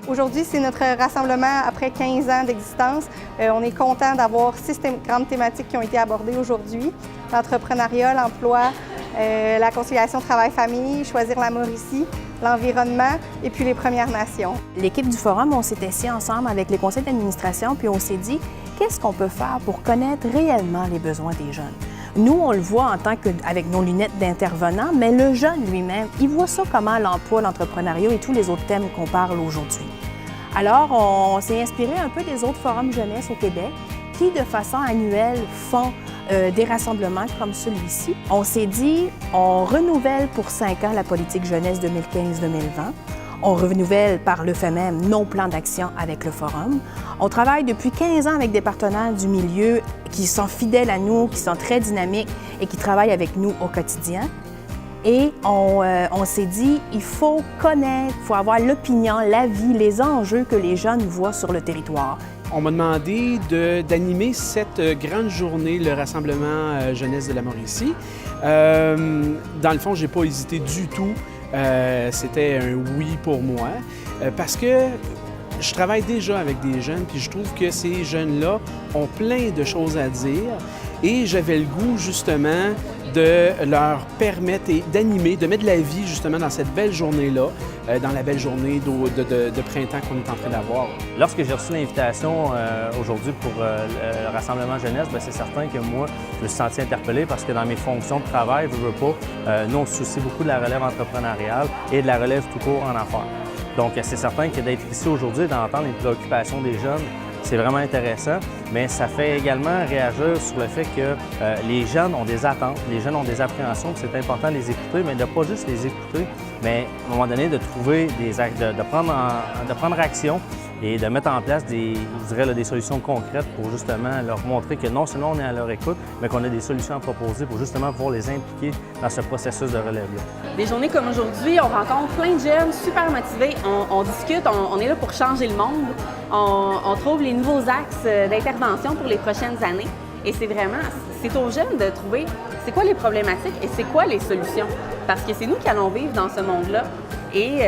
Aujourd'hui, c'est notre rassemblement après 15 ans d'existence. On est content d'avoir 6 grandes thématiques qui ont été abordées aujourd'hui. L'entrepreneuriat, l'emploi, la conciliation travail-famille, choisir la Mauricie, l'environnement et puis les Premières Nations. L'équipe du Forum, on s'est assis ensemble avec les conseils d'administration puis on s'est dit qu'est-ce qu'on peut faire pour connaître réellement les besoins des jeunes. Nous, on le voit en tant qu'avec nos lunettes d'intervenants, mais le jeune lui-même, il voit ça comment l'emploi, l'entrepreneuriat et tous les autres thèmes qu'on parle aujourd'hui. Alors, on s'est inspiré un peu des autres forums jeunesse au Québec qui, de façon annuelle, font des rassemblements comme celui-ci. On s'est dit, on renouvelle pour 5 ans la politique jeunesse 2015-2020. On renouvelle par le fait même nos plans d'action avec le Forum. On travaille depuis 15 ans avec des partenaires du milieu qui sont fidèles à nous, qui sont très dynamiques et qui travaillent avec nous au quotidien. Et on s'est dit, il faut connaître, il faut avoir l'opinion, l'avis, les enjeux que les jeunes voient sur le territoire. On m'a demandé d'animer cette grande journée, le Rassemblement jeunesse de la Mauricie. Dans le fond, je n'ai pas hésité du tout. C'était un oui pour moi parce que je travaille déjà avec des jeunes puis je trouve que ces jeunes-là ont plein de choses à dire et j'avais le goût justement de leur permettre d'animer, de mettre de la vie justement dans cette belle journée-là, dans la belle journée de printemps qu'on est en train d'avoir. Lorsque j'ai reçu l'invitation aujourd'hui pour le Rassemblement jeunesse, c'est certain que moi, je me suis senti interpellé parce que dans mes fonctions de travail, je veux pas, nous on se soucie beaucoup de la relève entrepreneuriale et de la relève tout court en affaires. Donc c'est certain que d'être ici aujourd'hui et d'entendre les préoccupations des jeunes, c'est vraiment intéressant, mais ça fait également réagir sur le fait que les jeunes ont des attentes, les jeunes ont des appréhensions, c'est important de les écouter, mais de pas juste les écouter, mais à un moment donné de trouver de prendre action et de mettre en place des solutions concrètes pour justement leur montrer que non seulement on est à leur écoute, mais qu'on a des solutions à proposer pour justement pouvoir les impliquer dans ce processus de relève-là. Des journées comme aujourd'hui, on rencontre plein de jeunes super motivés, on discute, on est là pour changer le monde, on trouve les nouveaux axes d'intervention pour les prochaines années et c'est aux jeunes de trouver c'est quoi les problématiques et c'est quoi les solutions parce que c'est nous qui allons vivre dans ce monde-là. Et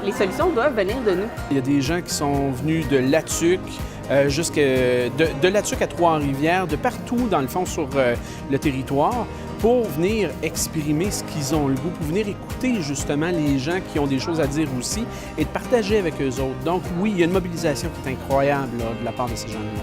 les solutions doivent venir de nous. Il y a des gens qui sont venus de Latuc, de Latuc à Trois-Rivières, de partout dans le fond sur le territoire pour venir exprimer ce qu'ils ont le goût, pour venir écouter justement les gens qui ont des choses à dire aussi et de partager avec eux autres. Donc oui, il y a une mobilisation qui est incroyable là, de la part de ces gens-là.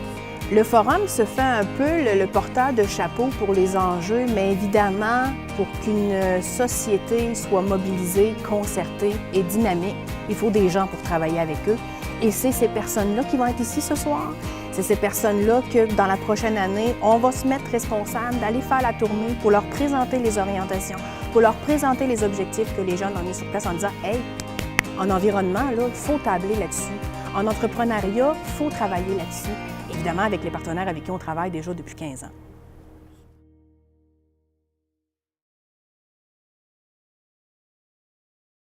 Le Forum se fait un peu le porteur de chapeau pour les enjeux, mais évidemment, pour qu'une société soit mobilisée, concertée et dynamique, il faut des gens pour travailler avec eux. Et c'est ces personnes-là qui vont être ici ce soir. C'est ces personnes-là que, dans la prochaine année, on va se mettre responsable d'aller faire la tournée pour leur présenter les orientations, pour leur présenter les objectifs que les jeunes ont mis sur place en disant « Hey, en environnement, il faut tabler là-dessus. En entrepreneuriat, il faut travailler là-dessus. » Évidemment, avec les partenaires avec qui on travaille déjà depuis 15 ans.